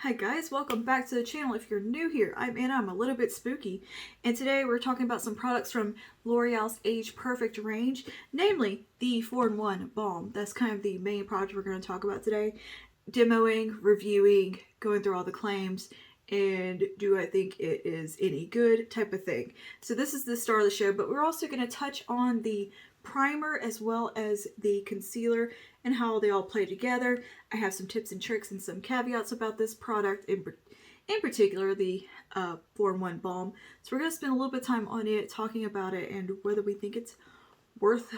Hi guys, welcome back to the channel. If you're new here, I'm Anna, I'm a little bit spooky, and today we're talking about some products from L'Oreal's Age Perfect range, namely the 4-in-1 Balm. That's kind of the main product we're going to talk about today. Demoing, reviewing, going through all the claims, and do I think it is any good type of thing. So this is the star of the show, but we're also going to touch on the primer as well as the concealer and how they all play together. I have some tips and tricks and some caveats about this product, in particular the 4-in-1 Balm. So we're going to spend a little bit of time on it, talking about it, and whether we think it's worth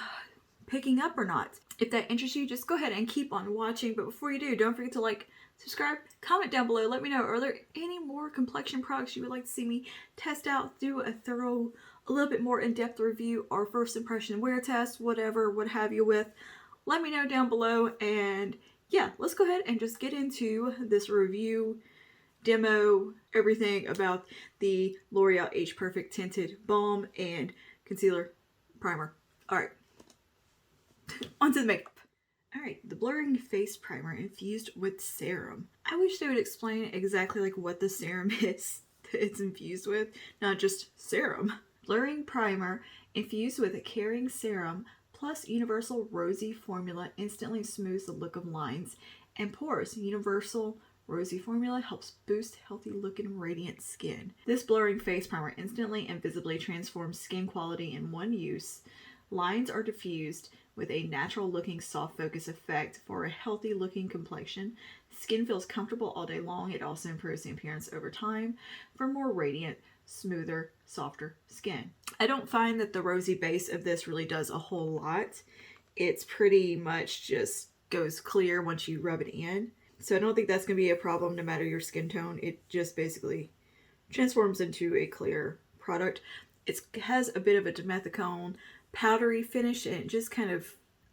picking up or not. If that interests you, just go ahead and keep on watching. But before you do, don't forget to like, subscribe, comment down below. Let me know, are there any more complexion products you would like to see me test out, do a thorough, a little bit more in-depth review, or first impression wear test, whatever, what have you with. Let me know down below, and yeah, let's go ahead and just get into this review, demo, everything about the L'Oreal Age Perfect Tinted Balm and Concealer Primer. Alright, on to the makeup. Alright, the Blurring Face Primer infused with serum. I wish they would explain exactly like what the serum is that it's infused with, not just serum. Blurring Primer infused with a caring serum plus Universal Rosy Formula instantly smooths the look of lines and pores. Universal Rosy Formula helps boost healthy looking radiant skin. This blurring face primer instantly and visibly transforms skin quality in one use. Lines are diffused with a natural looking soft focus effect for a healthy looking complexion. Skin feels comfortable all day long. It also improves the appearance over time for more radiant, smoother, softer skin. I don't find that the rosy base of this really does a whole lot. It's pretty much just goes clear once you rub it in. So I don't think that's going to be a problem no matter your skin tone. It just basically transforms into a clear product. It has a bit of a dimethicone powdery finish, and it just kind of,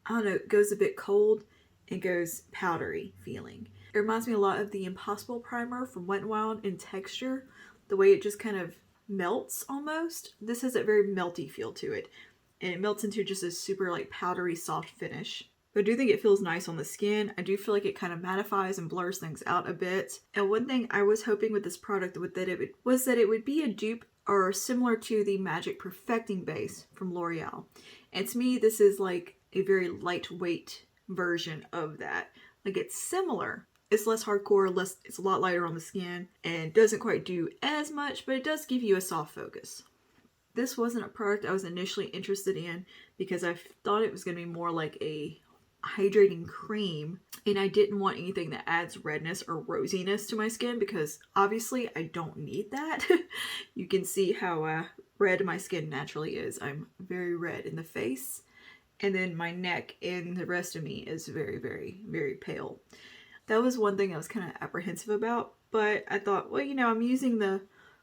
I don't know, it goes a bit cold and goes powdery feeling. It reminds me a lot of the Impossible Primer from Wet n Wild in texture. The way it just kind of melts almost. This has a very melty feel to it. And it melts into just a super like powdery soft finish. But I do think it feels nice on the skin. I do feel like it kind of mattifies and blurs things out a bit. And one thing I was hoping with this product was that it would be a dupe or similar to the Magic Perfecting Base from L'Oreal. And to me, this is like a very lightweight version of that. Like, it's similar. It's less hardcore, it's a lot lighter on the skin, and doesn't quite do as much, but it does give you a soft focus. This wasn't a product I was initially interested in because I thought it was going to be more like a hydrating cream, and I didn't want anything that adds redness or rosiness to my skin because obviously I don't need that. You can see how red my skin naturally is. I'm very red in the face, and then my neck and the rest of me is very, very, very pale. That was one thing I was kind of apprehensive about, but I thought, well, you know, I'm using the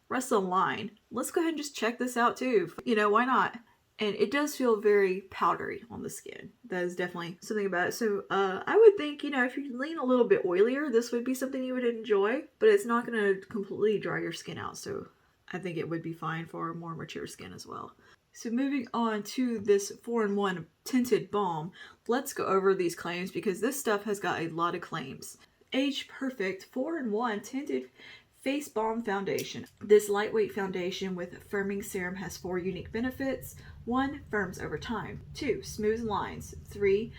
rest of the line. Let's go ahead and just check this out too. You know, why not? And it does feel very powdery on the skin. That is definitely something about it. So I would think, you know, if you lean a little bit oilier, this would be something you would enjoy, but it's not going to completely dry your skin out. So I think it would be fine for more mature skin as well. So moving on to this 4-in-1 tinted balm, let's go over these claims because this stuff has got a lot of claims. Age Perfect 4-in-1 tinted face balm foundation. This lightweight foundation with firming serum has 4 unique benefits. 1. Firms over time. 2. Smooths lines. 3.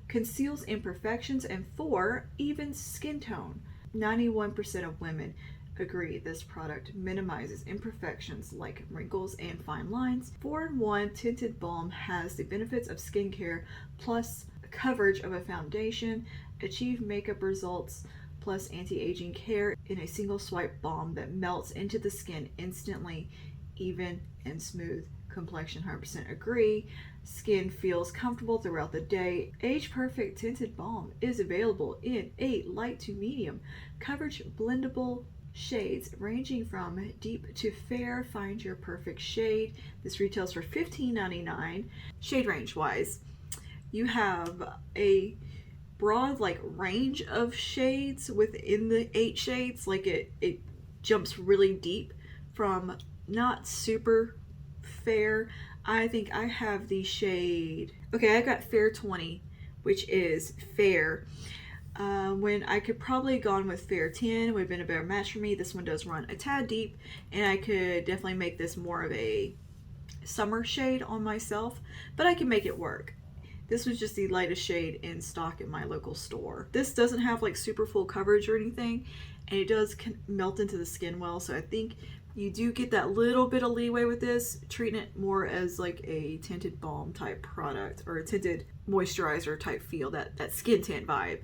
Conceals imperfections. And 4. Evens skin tone. 91% of women agree this product minimizes imperfections like wrinkles and fine lines. 4-in-1 tinted balm has the benefits of skincare plus coverage of a foundation, achieve makeup results plus anti-aging care in a single swipe balm that melts into the skin instantly, even and smooth complexion. 100% agree. Skin feels comfortable throughout the day. Age Perfect tinted balm is available in a light to medium coverage blendable shades ranging from deep to fair. Find your perfect shade. This retails for $15.99. Shade range wise, you have a broad like range of shades within the 8 shades. Like it jumps really deep from not super fair. I think I have the shade, okay, I got fair 20, which is fair. When I could probably gone with Fair 10 would have been a better match for me. This one does run a tad deep, and I could definitely make this more of a summer shade on myself, but I can make it work. This was just the lightest shade in stock at my local store. This doesn't have like super full coverage or anything, and it does melt into the skin well, so I think you do get that little bit of leeway with this, treating it more as like a tinted balm type product or a tinted moisturizer type feel, that skin tint vibe,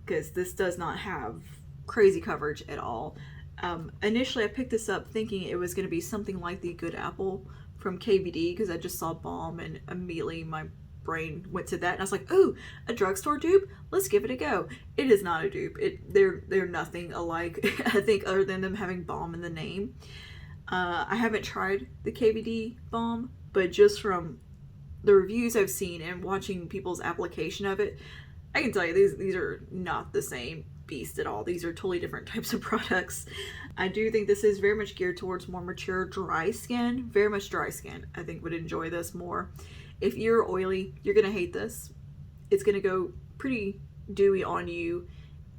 because this does not have crazy coverage at all. Initially I picked this up thinking it was going to be something like the Good Apple from KVD, because I just saw balm and immediately my brain went to that, and I was like, ooh, a drugstore dupe, let's give it a go. It is not a dupe. They're nothing alike. I think, other than them having balm in the name. I haven't tried the KVD balm, but just from the reviews I've seen and watching people's application of it, I can tell you these are not the same beast at all. These are totally different types of products. I do think this is very much geared towards more mature dry skin. Very much dry skin, I think, would enjoy this more. If you're oily, you're gonna hate this. It's gonna go pretty dewy on you,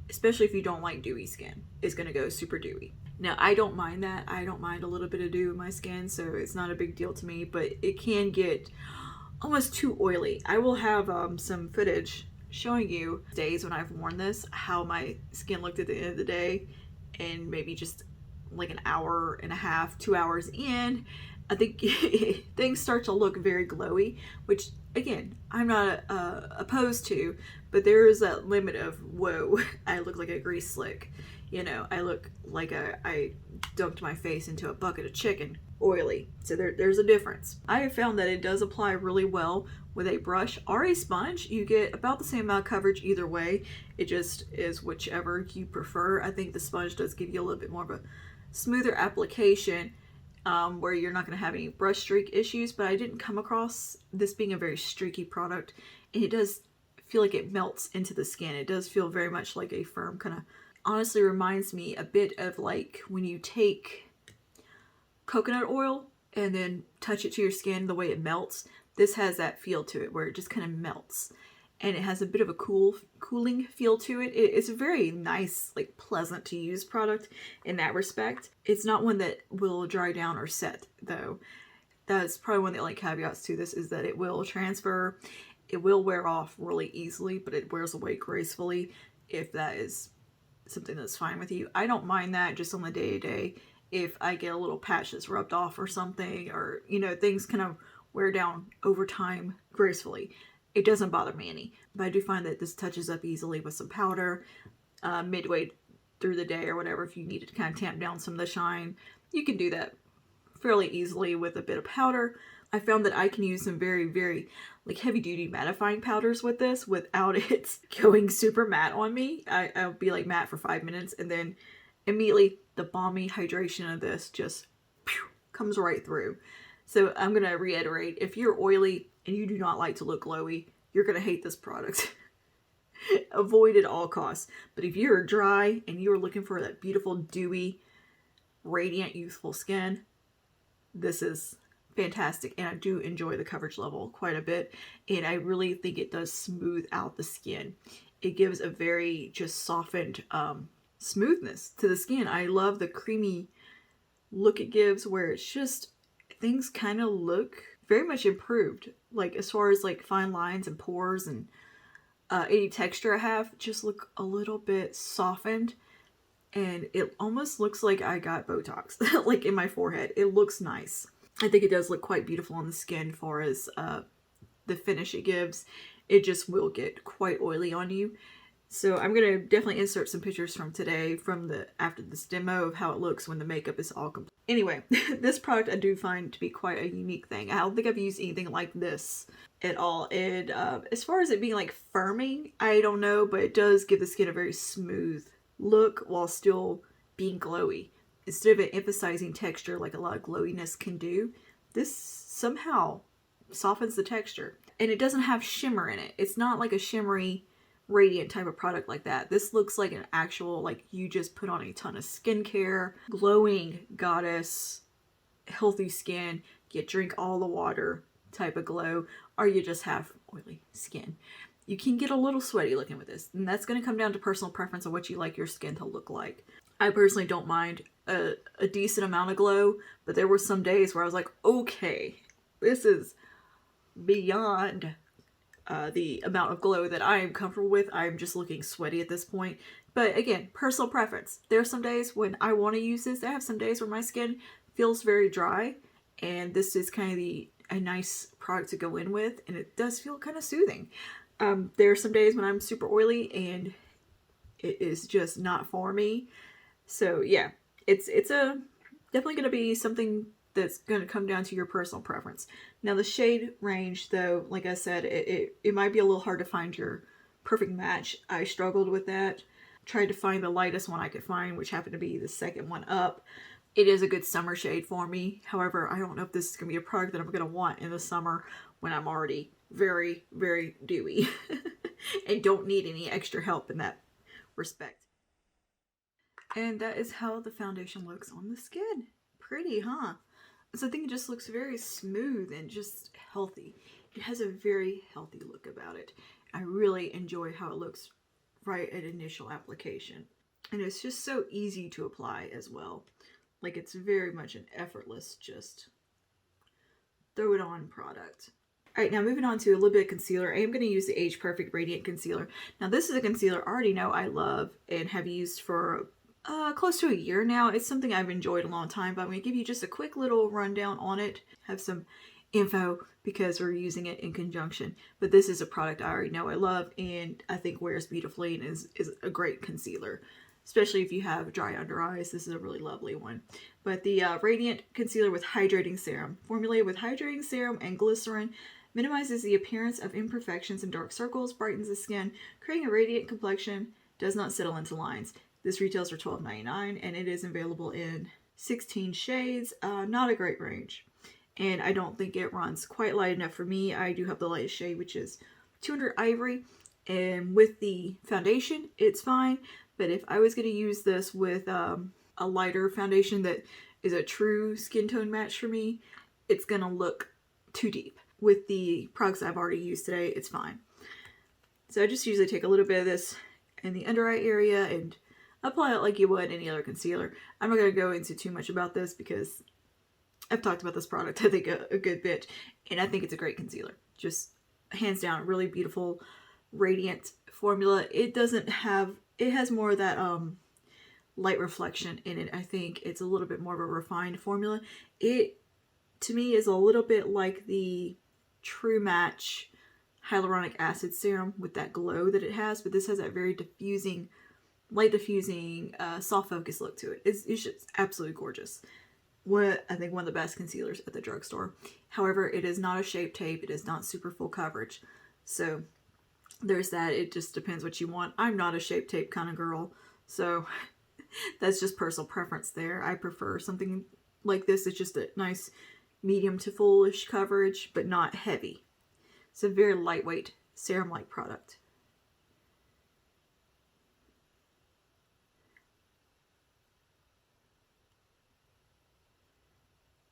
especially if you don't like dewy skin. It's gonna go super dewy. Now, I don't mind that. I don't mind a little bit of dew in my skin, so it's not a big deal to me, but it can get almost too oily. I will have some footage showing you days when I've worn this, how my skin looked at the end of the day, and maybe just like an hour and a half, 2 hours in, I think things start to look very glowy, which again, I'm not opposed to, but there is that limit of, whoa, I look like a grease slick. You know, I look like I dunked my face into a bucket of chicken. Oily. So there's a difference. I have found that it does apply really well with a brush or a sponge. You get about the same amount of coverage either way. It just is whichever you prefer. I think the sponge does give you a little bit more of a smoother application, where you're not going to have any brush streak issues, but I didn't come across this being a very streaky product, and it does feel like it melts into the skin. It does feel very much like a firm kind of, honestly reminds me a bit of like when you take coconut oil and then touch it to your skin, the way it melts. This has that feel to it where it just kind of melts, and it has a bit of a cooling feel to it. It's a very nice, like pleasant to use product in that respect. It's not one that will dry down or set though. That's probably one of the only caveats to this, is that it will transfer, it will wear off really easily, but it wears away gracefully if that is something that's fine with you. I don't mind that just on the day-to-day. If I get a little patch that's rubbed off or something, or you know, things kind of wear down over time gracefully, it doesn't bother me any. But I do find that this touches up easily with some powder midway through the day or whatever. If you needed to kind of tamp down some of the shine, you can do that fairly easily with a bit of powder. I found that I can use some very, very like heavy duty mattifying powders with this without it going super matte on me. I'll be like matte for 5 minutes, and then immediately the balmy hydration of this just comes right through. So I'm going to reiterate, if you're oily and you do not like to look glowy, you're going to hate this product. Avoid at all costs. But if you're dry and you're looking for that beautiful, dewy, radiant, youthful skin, this is fantastic. And I do enjoy the coverage level quite a bit, and I really think it does smooth out the skin. It gives a very just softened smoothness to the skin. I love the creamy look it gives, where it's just, things kind of look very much improved, like as far as like fine lines and pores and any texture I have just look a little bit softened, and it almost looks like I got Botox like in my forehead. It looks nice. I think it does look quite beautiful on the skin as far as the finish it gives. It just will get quite oily on you. So I'm going to definitely insert some pictures from today, from after this demo, of how it looks when the makeup is all complete. Anyway, this product I do find to be quite a unique thing. I don't think I've used anything like this at all. And as far as it being like firming, I don't know, but it does give the skin a very smooth look while still being glowy. Instead of it emphasizing texture like a lot of glowiness can do, this somehow softens the texture. And it doesn't have shimmer in it. It's not like a shimmery, radiant type of product like that. This looks like an actual, like you just put on a ton of skincare, glowing goddess, healthy skin, you drink all the water type of glow, or you just have oily skin. you can get a little sweaty looking with this. And that's going to come down to personal preference of what you like your skin to look like. I personally don't mind a decent amount of glow, but there were some days where I was like, okay, this is beyond the amount of glow that I am comfortable with. I'm just looking sweaty at this point. But again, personal preference. There are some days when I want to use this. I have some days where my skin feels very dry, and this is kind of a nice product to go in with, and it does feel kind of soothing. There are some days when I'm super oily and it is just not for me. So yeah, it's definitely going to be something that's going to come down to your personal preference. Now the shade range, though, like I said, it might be a little hard to find your perfect match. I struggled with that. Tried to find the lightest one I could find, which happened to be the second one up. It is a good summer shade for me. However, I don't know if this is going to be a product that I'm going to want in the summer when I'm already very, very dewy and don't need any extra help in that respect. And that is how the foundation looks on the skin. Pretty, huh? So I think it just looks very smooth and just healthy. It has a very healthy look about it. I really enjoy how it looks right at initial application. And it's just so easy to apply as well. Like, it's very much an effortless, just throw it on product. Alright, now moving on to a little bit of concealer. I am going to use the Age Perfect Radiant Concealer. Now this is a concealer I already know I love and have used for close to a year now. It's something I've enjoyed a long time, but I'm going to give you just a quick little rundown on it. Have some info because we're using it in conjunction. But this is a product I already know I love and I think wears beautifully and is a great concealer. Especially if you have dry under eyes, this is a really lovely one. But the Radiant Concealer with Hydrating Serum. Formulated with hydrating serum and glycerin, minimizes the appearance of imperfections and dark circles, brightens the skin, creating a radiant complexion, does not settle into lines. This retails for $12.99 and it is available in 16 shades. Not a great range. And I don't think it runs quite light enough for me. I do have the lightest shade, which is 200 Ivory. And with the foundation, it's fine. But if I was going to use this with a lighter foundation that is a true skin tone match for me, it's going to look too deep. With the products I've already used today, it's fine. So I just usually take a little bit of this in the under eye area and apply it like you would any other concealer. I'm not going to go into too much about this because I've talked about this product, I think, a good bit. And I think it's a great concealer. Just hands down, really beautiful, radiant formula. It has more of that light reflection in it. I think it's a little bit more of a refined formula. It, to me, is a little bit like the True Match hyaluronic acid serum with that glow that it has, but this has that very diffusing, light diffusing, soft focus look to it. It's just absolutely gorgeous. I think one of the best concealers at the drugstore. However, it is not a Shape Tape. It is not super full coverage. So there's that. It just depends what you want. I'm not a Shape Tape kind of girl, so that's just personal preference there. I prefer something like this. It's just a nice medium to fullish coverage, but not heavy. It's a very lightweight serum-like product.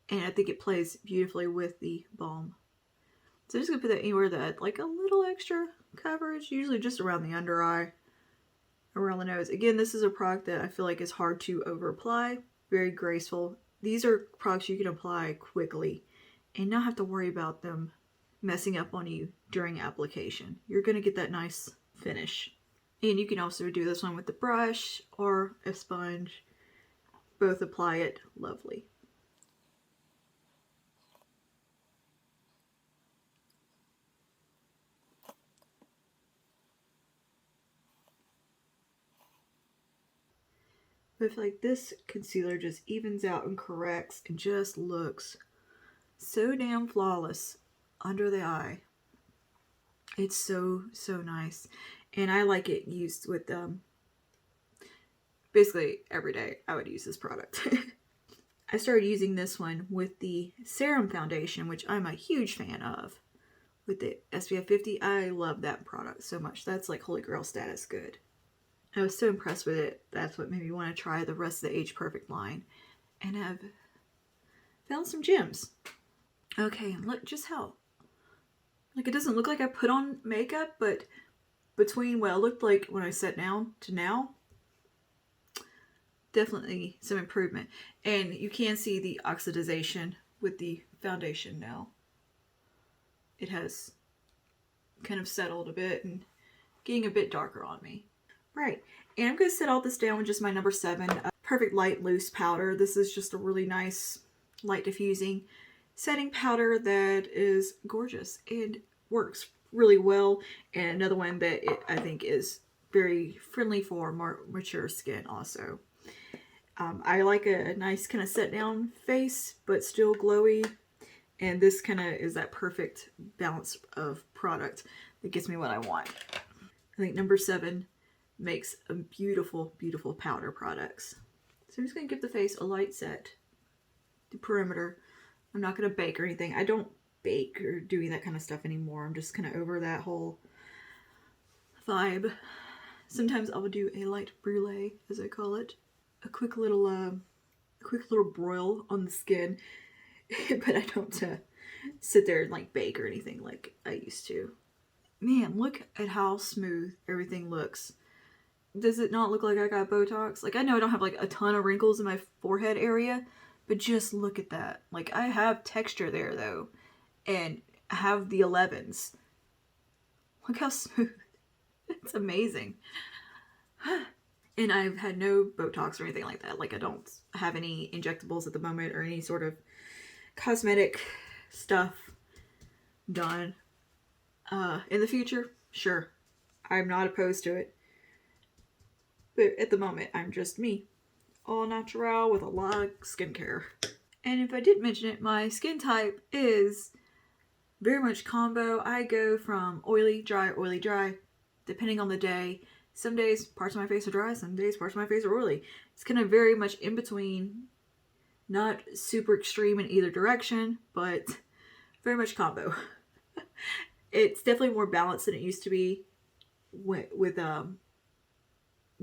And I think it plays beautifully with the balm. So I'm just going to put that anywhere that like a little extra coverage, usually just around the under eye, around the nose. Again, this is a product that I feel like is hard to over apply, very graceful. These are products you can apply quickly and not have to worry about them messing up on you during application. You're going to get that nice finish. And you can also do this one with the brush or a sponge. Both apply it lovely. But I feel like this concealer just evens out and corrects and just looks so damn flawless under the eye. It's so nice. And I like it used with basically every day I would use this product. I started using this one with the Serum Foundation, which I'm a huge fan of. With the SPF 50, I love that product so much. That's like holy grail status good. I was so impressed with it. That's what made me want to try the rest of the Age Perfect line. And I've found some gems. Okay, look just how, like, it doesn't look like I put on makeup, but between what it looked like when I sat down to now, definitely some improvement. And you can see the oxidization with the foundation now. It has kind of settled a bit and getting a bit darker on me. Right, and I'm going to set all this down with just my number 7 Perfect Light Loose Powder. This is just a really nice light diffusing setting powder that is gorgeous and works really well, and another one that I think is very friendly for more mature skin also. I like a nice kind of set down face but still glowy, and this kind of is that perfect balance of product that gets me what I want. I think number 7 makes a beautiful, beautiful powder products. So I'm just going to give the face a light set. The perimeter. I'm not going to bake or anything. I don't bake or doing that kind of stuff anymore. I'm just kind of over that whole vibe. Sometimes I'll do a light brulee, as I call it. A quick little broil on the skin. But I don't sit there and like bake or anything like I used to. Man, look at how smooth everything looks. Does it not look like I got Botox? Like, I know I don't have like a ton of wrinkles in my forehead area, but just look at that. Like, I have texture there though, and I have the 11s. Look how smooth. It's amazing. And I've had no Botox or anything like that. Like, I don't have any injectables at the moment or any sort of cosmetic stuff done. In the future, sure. I'm not opposed to it. But at the moment, I'm just me. All natural with a lot of skincare. And if I didn't mention it, my skin type is very much combo. I go from oily, dry, depending on the day. Some days, parts of my face are dry. Some days, parts of my face are oily. It's kind of very much in between. Not super extreme in either direction, but very much combo. It's definitely more balanced than it used to be with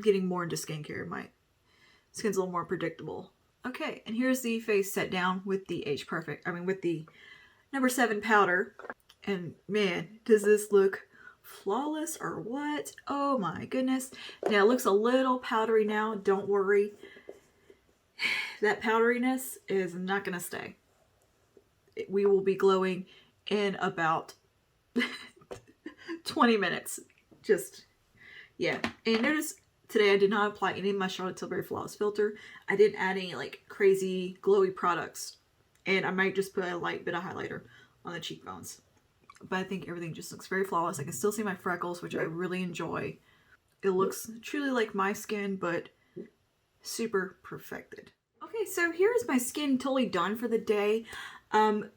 getting more into skincare. My skin's a little more predictable. Okay, and here's the face set down with the Age Perfect. With the number 7 powder. And man, does this look flawless or what? Oh my goodness. Now it looks a little powdery now. Don't worry. That powderiness is not going to stay. We will be glowing in about 20 minutes. Just, yeah. And notice today I did not apply any of my Charlotte Tilbury Flawless Filter. I didn't add any like crazy glowy products. And I might just put a light bit of highlighter on the cheekbones. But I think everything just looks very flawless. I can still see my freckles, which I really enjoy. It looks truly like my skin, but super perfected. Okay, so here's my skin totally done for the day.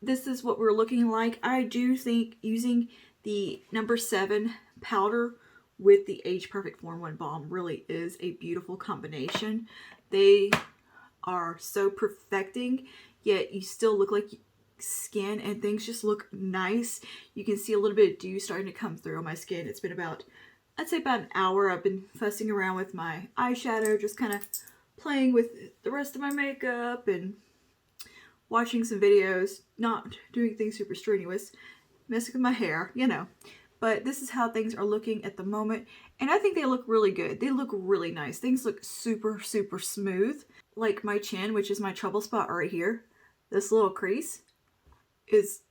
This is what we're looking like. I do think using the number 7 powder with the Age Perfect 4-in-1 Balm really is a beautiful combination. They are so perfecting, yet you still look like skin and things just look nice. You can see a little bit of dew starting to come through on my skin. It's been about, I'd say about an hour. I've been fussing around with my eyeshadow, just kind of playing with the rest of my makeup and watching some videos, not doing things super strenuous, messing with my hair, you know. But this is how things are looking at the moment, and I think they look really good. They look really nice. Things look super, super smooth. Like my chin, which is my trouble spot right here. This little crease is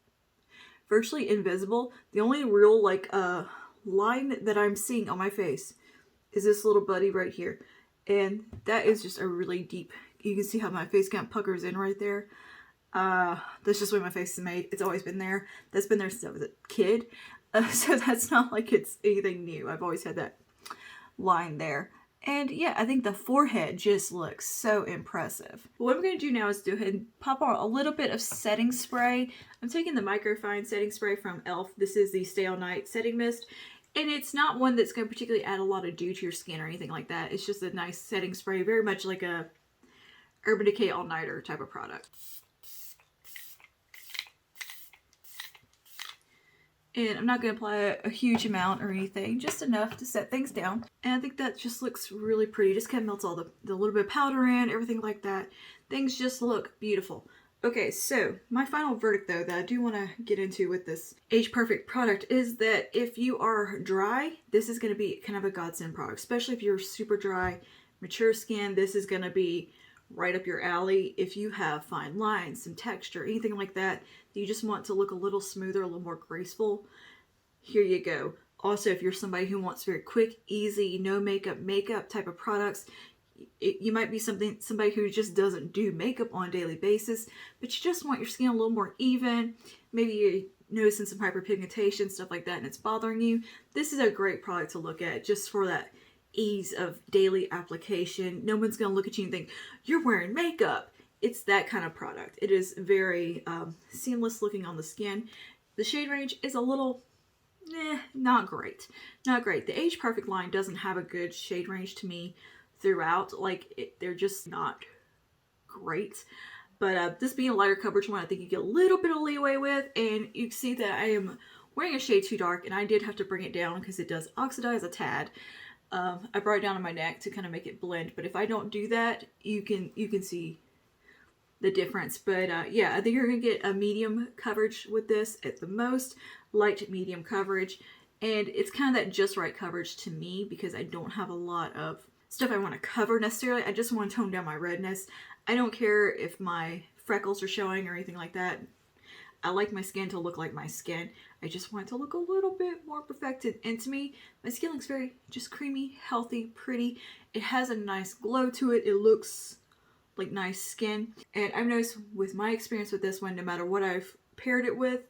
virtually invisible. The only real line that I'm seeing on my face is this little buddy right here. And that is just a really deep, you can see how my face kind of puckers in right there. That's just the way my face is made. It's always been there. That's been there since I was a kid. So that's not like it's anything new. I've always had that line there. And yeah, I think the forehead just looks so impressive. What I'm going to do now is go ahead and pop on a little bit of setting spray. I'm taking the Microfine setting spray from e.l.f. This is the Stay All Night Setting Mist. And it's not one that's going to particularly add a lot of dew to your skin or anything like that. It's just a nice setting spray, very much like a Urban Decay All-Nighter type of product. And I'm not going to apply a huge amount or anything, just enough to set things down. And I think that just looks really pretty. Just kind of melts all the little bit of powder in, everything like that. Things just look beautiful. Okay, so my final verdict though that I do want to get into with this Age Perfect product is that if you are dry, this is going to be kind of a godsend product, especially if you're super dry, mature skin. This is going to be right up your alley. If you have fine lines, some texture, anything like that, you just want to look a little smoother, a little more graceful, here you go. Also, if you're somebody who wants very quick, easy, no makeup type of products, you might be somebody who just doesn't do makeup on a daily basis, but you just want your skin a little more even. Maybe you're noticing some hyperpigmentation, stuff like that, and it's bothering you. This is a great product to look at just for that ease of daily application. No one's going to look at you and think, you're wearing makeup. It's that kind of product. It is very seamless looking on the skin. The shade range is a little not great. Not great. The Age Perfect line doesn't have a good shade range to me throughout. Like, they're just not great. But this being a lighter coverage one, I think you get a little bit of leeway with. And you can see that I am wearing a shade too dark, and I did have to bring it down because it does oxidize a tad. I brought it down on my neck to kind of make it blend. But if I don't do that, you can see the difference. But yeah, I think you're going to get a medium coverage with this at the most. Light medium coverage, and it's kind of that just right coverage to me because I don't have a lot of stuff I want to cover necessarily. I just want to tone down my redness. I don't care if my freckles are showing or anything like that. I like my skin to look like my skin. I just want it to look a little bit more perfected. And to me, my skin looks very just creamy, healthy, pretty. It has a nice glow to it. It looks like nice skin. And I've noticed with my experience with this one, no matter what I've paired it with,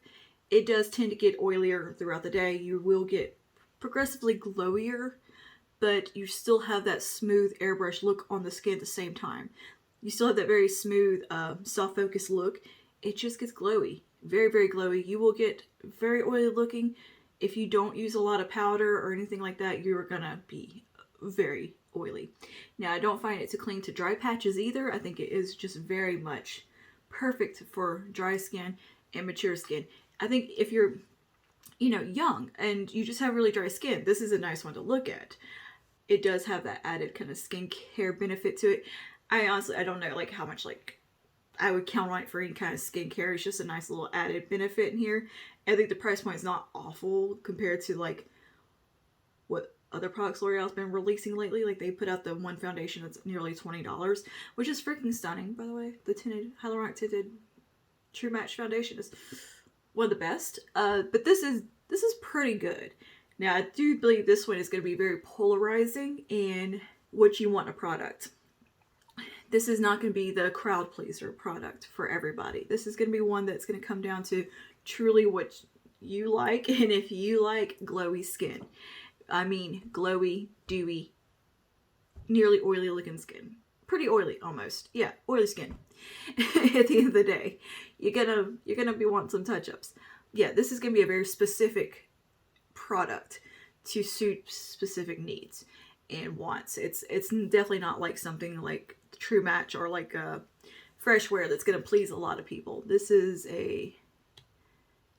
it does tend to get oilier throughout the day. You will get progressively glowier, but you still have that smooth airbrush look on the skin at the same time. You still have that very smooth, soft focus look. It just gets glowy. Very, very glowy. You will get very oily looking. If you don't use a lot of powder or anything like that, you're gonna be very oily. Now, I don't find it to cling to dry patches either. I think it is just very much perfect for dry skin and mature skin. I think if you're, young and you just have really dry skin, this is a nice one to look at. It does have that added kind of skincare benefit to it. I honestly, I don't know like how much like I would count on it for any kind of skincare. It's just a nice little added benefit in here. I think the price point is not awful compared to like what other products L'Oreal's been releasing lately. Like they put out the one foundation that's nearly $20, which is freaking stunning, by the way. The tinted, hyaluronic tinted True Match foundation is one of the best, but this is pretty good. Now, I do believe this one is going to be very polarizing in what you want in a product. This is not going to be the crowd pleaser product for everybody. This is going to be one that's going to come down to truly what you like, and if you like glowy skin. I mean, glowy, dewy, nearly oily looking skin. Pretty oily, almost. Yeah, oily skin. At the end of the day, you're gonna be wanting some touch-ups. Yeah, this is gonna be a very specific product to suit specific needs and wants. It's definitely not like something like True Match or like a Fresh Wear that's gonna please a lot of people. This is a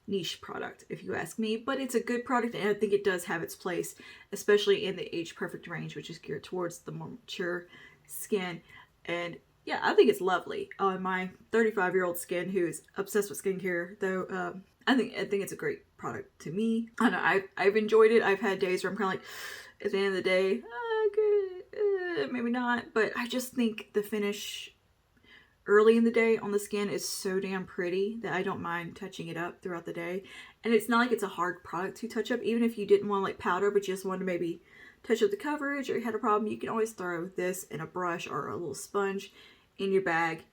niche product, if you ask me, but it's a good product, and I think it does have its place, especially in the Age Perfect range, which is geared towards the more mature skin. And yeah, I think it's lovely on my 35-year-old skin who is obsessed with skincare, though. I think it's a great product to me. I don't know, I've enjoyed it. I've had days where I'm kind of like, at the end of the day, maybe not, but I just think the finish early in the day on the skin is so damn pretty that I don't mind touching it up throughout the day. And it's not like it's a hard product to touch up. Even if you didn't want to like powder, but you just wanted to maybe touch up the coverage or you had a problem, you can always throw this in a brush or a little sponge in your bag,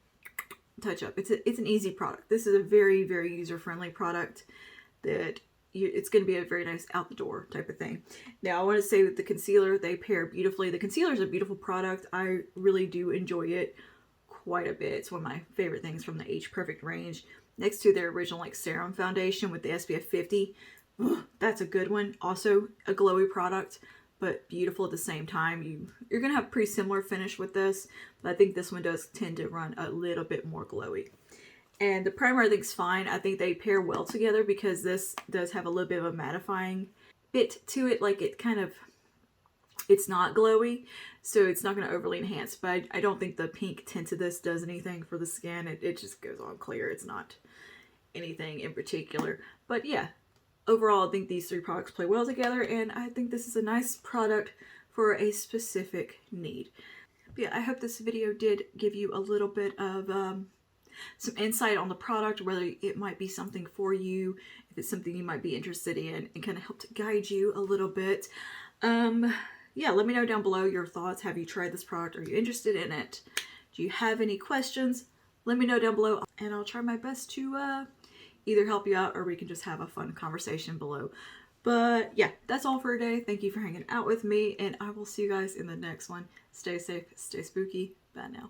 touch up. It's an easy product. This is a very, very user-friendly product that it's going to be a very nice out the door type of thing. Now, I want to say with the concealer, they pair beautifully. The concealer is a beautiful product. I really do enjoy it quite a bit. It's one of my favorite things from the Age Perfect range. Next to their original like serum foundation with the SPF 50. That's a good one. Also a glowy product, but beautiful at the same time. You're going to have a pretty similar finish with this, but I think this one does tend to run a little bit more glowy. And the primer I think is fine. I think they pair well together because this does have a little bit of a mattifying bit to it. Like it It's not glowy, so it's not going to overly enhance, but I don't think the pink tint of this does anything for the skin. It just goes on clear. It's not anything in particular. But yeah, overall, I think these three products play well together, and I think this is a nice product for a specific need. But yeah, I hope this video did give you a little bit of some insight on the product, whether it might be something for you, if it's something you might be interested in, and kind of helped guide you a little bit. Yeah, let me know down below your thoughts. Have you tried this product? Are you interested in it? Do you have any questions? Let me know down below, and I'll try my best to either help you out or we can just have a fun conversation below. But yeah, that's all for today. Thank you for hanging out with me, and I will see you guys in the next one. Stay safe, stay spooky. Bye now.